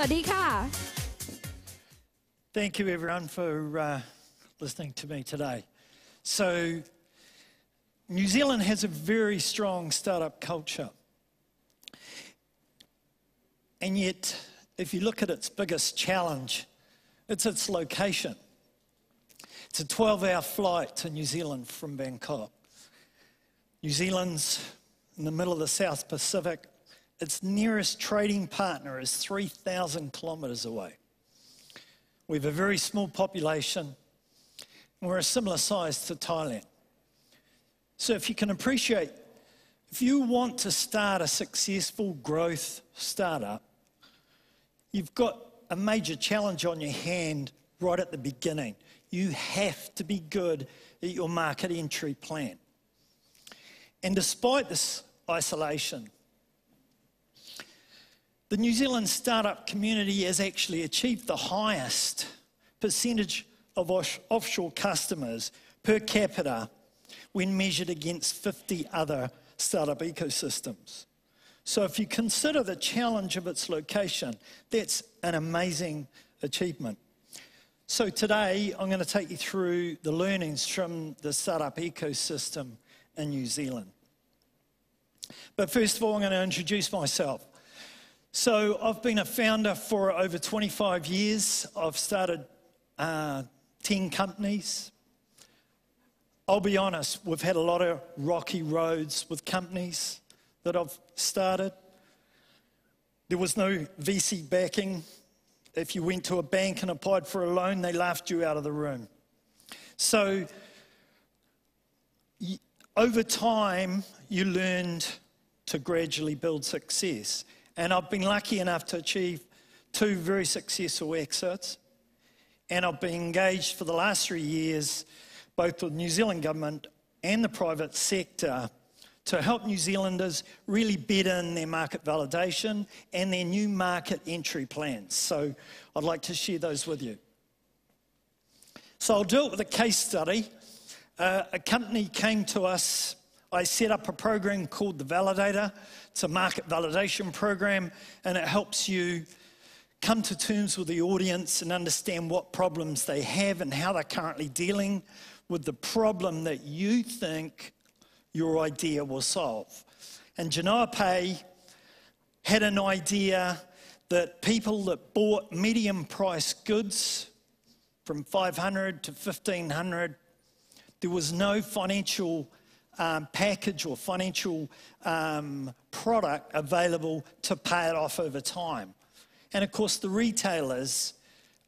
วัสดีค่ะ Thank you everyone for listening to me today. So, New Zealand has a very strong startup culture. And yet, if you look at its biggest challenge, it's its location. It's a 12-hour flight to New Zealand from Bangkok. New Zealand's in the middle of the South Pacific. Its nearest trading partner is 3,000 kilometres away. We have a very small population, and we're a similar size to Thailand. So if you can appreciate, if you want to start a successful growth startup, you've got a major challenge on your hand right at the beginning. You have to be good at your market entry plan. And despite this isolation, the New Zealand startup community has actually achieved the highest percentage of offshore customers per capita when measured against 50 other startup ecosystems. So if you consider the challenge of its location, that's an amazing achievement. So today, I'm going to take you through the learnings from the startup ecosystem in New Zealand. But first of all, I'm going to introduce myself. So I've been a founder for over 25 years. I've started 10 companies. I'll be honest, we've had a lot of rocky roads with companies that I've started. There was no VC backing. If you went to a bank and applied for a loan, they laughed you out of the room. So over time, you learned to gradually build success. And I've been lucky enough to achieve 2 very successful exits. And I've been engaged for the last 3 years, both with the New Zealand government and the private sector, to help New Zealanders really bed in their market validation and their new market entry plans. So I'd like to share those with you. So I'll do it with a case study. A company came to us. I set up a program called The Validator. It's a market validation program, and it helps you come to terms with the audience and understand what problems they have and how they're currently dealing with the problem that you think your idea will solve. And Janape had an idea that people that bought medium-priced goods from $500 to $1,500, there was no financial package or financial product available to pay it off over time. And of course, the retailers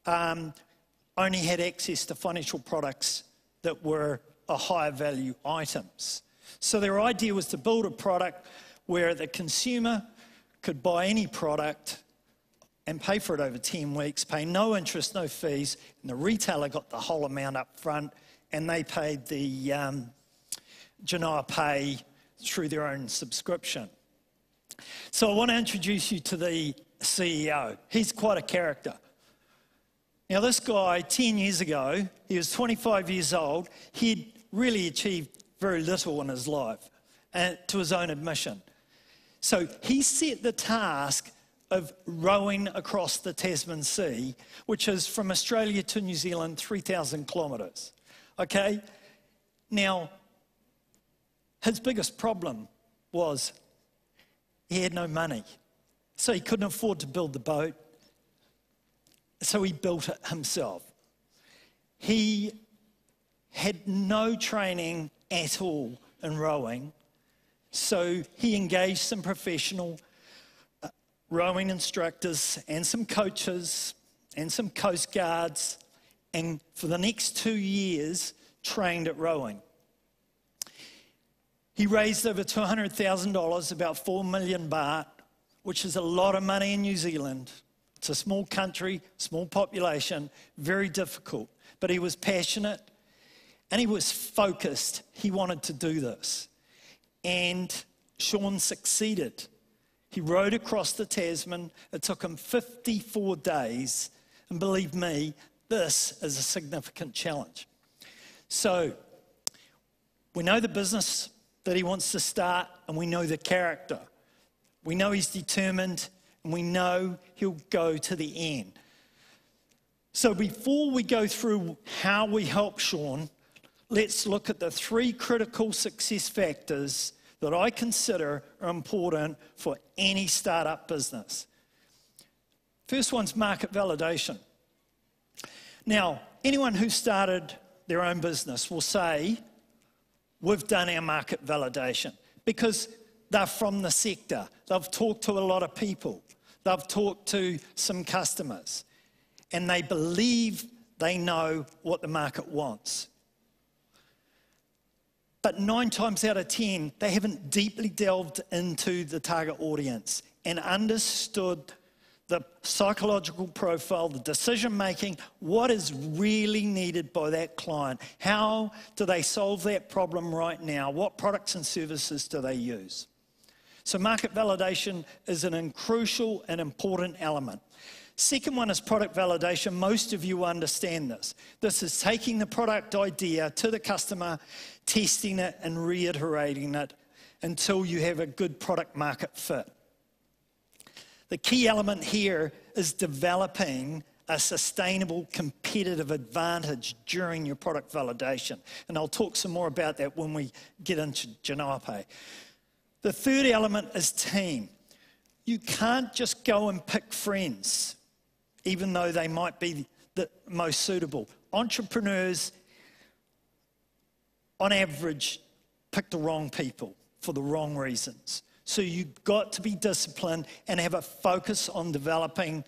only had access to financial products that were a higher value items. So their idea was to build a product where the consumer could buy any product and pay for it over 10 weeks, pay no interest, no fees, and the retailer got the whole amount up front, and they paid the Janape through their own subscription. So I want to introduce you to the CEO. He's quite a character. Now this guy, 10 years ago, he was 25 years old. He'd really achieved very little in his life, to his own admission. So he set the task of rowing across the Tasman Sea, which is from Australia to New Zealand, 3,000 kilometres. Okay? Now, his biggest problem was he had no money. So he couldn't afford to build the boat. So he built it himself. He had no training at all in rowing. So he engaged some professional rowing instructors and some coaches and some coast guards, and for the next 2 years trained at rowing. He raised over $200,000, about 4 million baht, which is a lot of money in New Zealand. It's a small country, small population, very difficult. But he was passionate and he was focused. He wanted to do this. And Sean succeeded. He rowed across the Tasman. It took him 54 days. And believe me, this is a significant challenge. So we know the business that he wants to start, and we know the character. We know he's determined, And we know he'll go to the end. So before we go through how we help Sean, let's look at the 3 critical success factors that I consider are important for any startup business. First one's market validation. Now, anyone who started their own business will say, we've done our market validation, because they're from the sector. They've talked to a lot of people. They've talked to some customers, and they believe they know what the market wants. But 9 times out of 10, they haven't deeply delved into the target audience and understood the psychological profile, the decision-making, what is really needed by that client. How do they solve that problem right now? What products and services do they use? So market validation is a crucial and important element. Second one is product validation. Most of you understand this. This is taking the product idea to the customer, testing it and reiterating it until you have a good product market fit. The key element here is developing a sustainable competitive advantage during your product validation. And I'll talk some more about that when we get into Janape. The third element is team. You can't just go and pick friends, even though they might be the most suitable. Entrepreneurs, on average, pick the wrong people for the wrong reasons. So you've got to be disciplined and have a focus on developing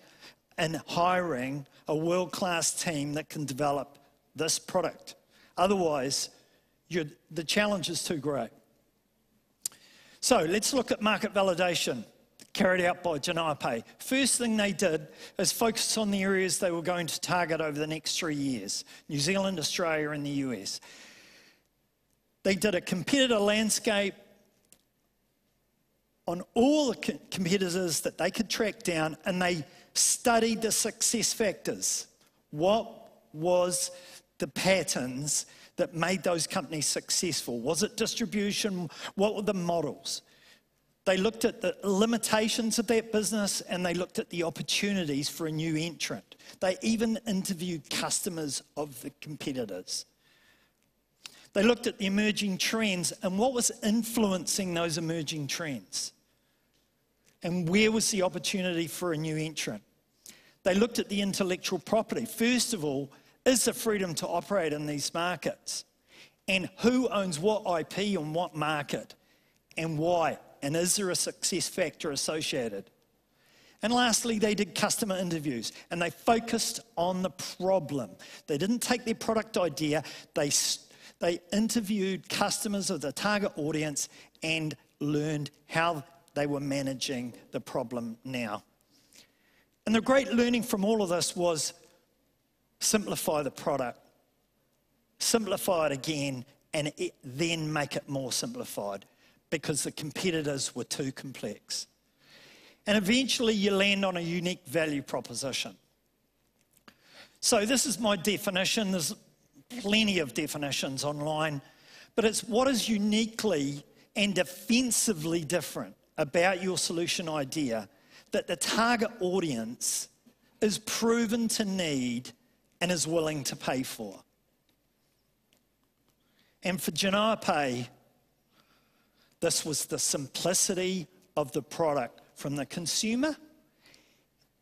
and hiring a world-class team that can develop this product. Otherwise, the challenge is too great. So let's look at market validation carried out by Janape. First thing they did is focus on the areas they were going to target over the next 3 years: New Zealand, Australia, and the US. They did a competitor landscape on all the competitors that they could track down, and they studied the success factors. What was the patterns that made those companies successful? Was it distribution? What were the models? They looked at the limitations of that business, and they looked at the opportunities for a new entrant. They even interviewed customers of the competitors. They looked at the emerging trends and what was influencing those emerging trends, and where was the opportunity for a new entrant. They looked at the intellectual property. First of all, is there freedom to operate in these markets? And who owns what IP on what market and why? And is there a success factor associated? And lastly, they did customer interviews, and they focused on the problem. They didn't take their product idea, they interviewed customers of the target audience and learned how they were managing the problem now. And the great learning from all of this was simplify the product, simplify it again, and then make it more simplified, because the competitors were too complex. And eventually you land on a unique value proposition. So this is my definition. There's plenty of definitions online, but it's what is uniquely and defensively different about your solution idea that the target audience is proven to need and is willing to pay for. And for Janape, this was the simplicity of the product from the consumer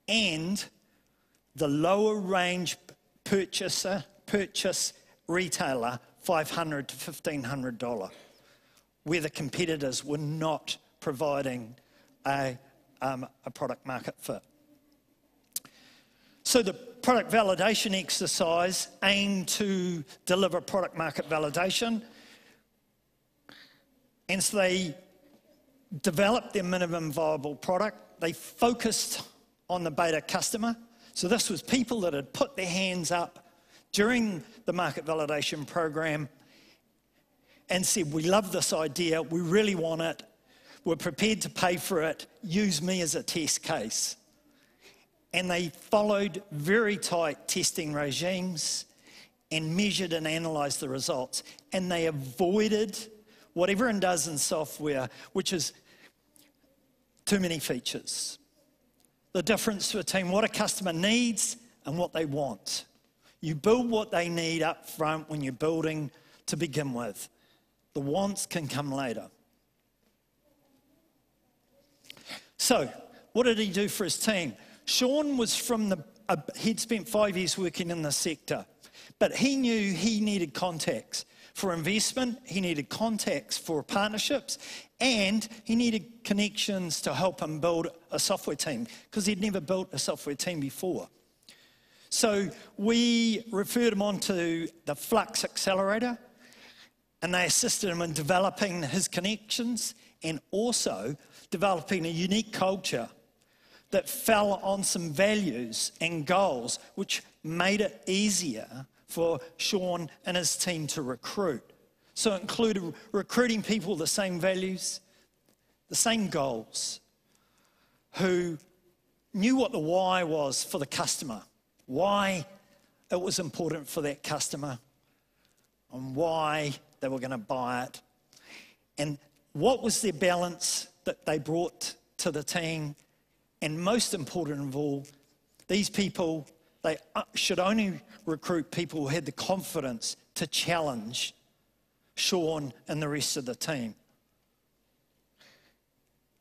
and the lower range purchase retailer, $500 to $1,500, where the competitors were not providing a product market fit. So the product validation exercise aimed to deliver product market validation. And so they developed their minimum viable product. They focused on the beta customer. So this was people that had put their hands up during the market validation program and said, we love this idea, we really want it, we're prepared to pay for it, use me as a test case. And they followed very tight testing regimes and measured and analysed the results. And they avoided what everyone does in software, which is too many features. the difference between what a customer needs and what they want. You build what they need up front when you're building to begin with. The wants can come later. So, what did he do for his team? Sean was he'd spent 5 years working in the sector, but he knew he needed contacts for investment, he needed contacts for partnerships, and he needed connections to help him build a software team, because he'd never built a software team before. So we referred him on to the Flux Accelerator, and they assisted him in developing his connections and also developing a unique culture that fell on some values and goals which made it easier for Sean and his team to recruit. So it included recruiting people with the same values, the same goals, who knew what the why was for the customer, why it was important for that customer, and why they were going to buy it, and what was their balance that they brought to the team. And most important of all, these people, they should only recruit people who had the confidence to challenge Sean and the rest of the team.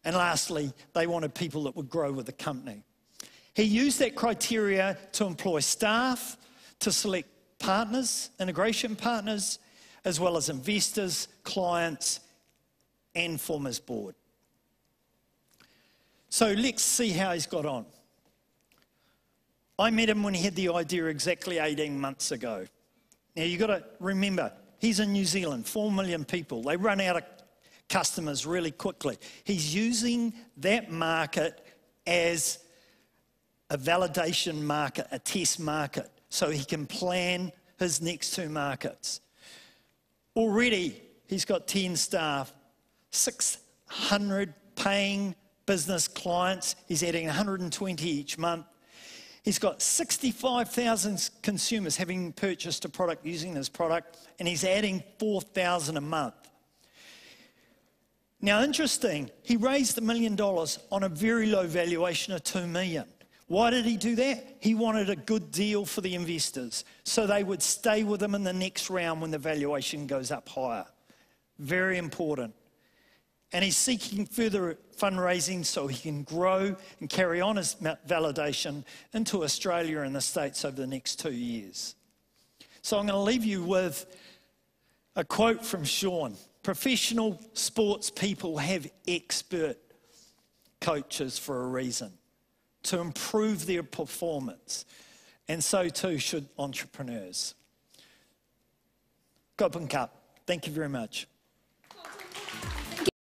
And lastly, they wanted people that would grow with the company. He used that criteria to employ staff, to select partners, integration partners, as well as investors, clients, and form his board. So let's see how he's got on. I met him when he had the idea exactly 18 months ago. Now you've got to remember, he's in New Zealand, 4 million people. They run out of customers really quickly. He's using that market as a validation market, a test market, so he can plan his next 2 markets. Already, he's got 10 staff, 600 paying business clients. He's adding 120 each month. He's got 65,000 consumers having purchased a product using this product, and he's adding 4,000 a month. Now, interesting, he raised $1 million on a very low valuation of $2 million. Why did he do that? He wanted a good deal for the investors, so they would stay with him in the next round when the valuation goes up higher. Very important. And he's seeking further fundraising so he can grow and carry on his validation into Australia and the States over the next 2 years. So I'm going to leave you with a quote from Sean. Professional sports people have expert coaches for a reason, to improve their performance. And so too should entrepreneurs. Ka pu ngā. Thank you very much.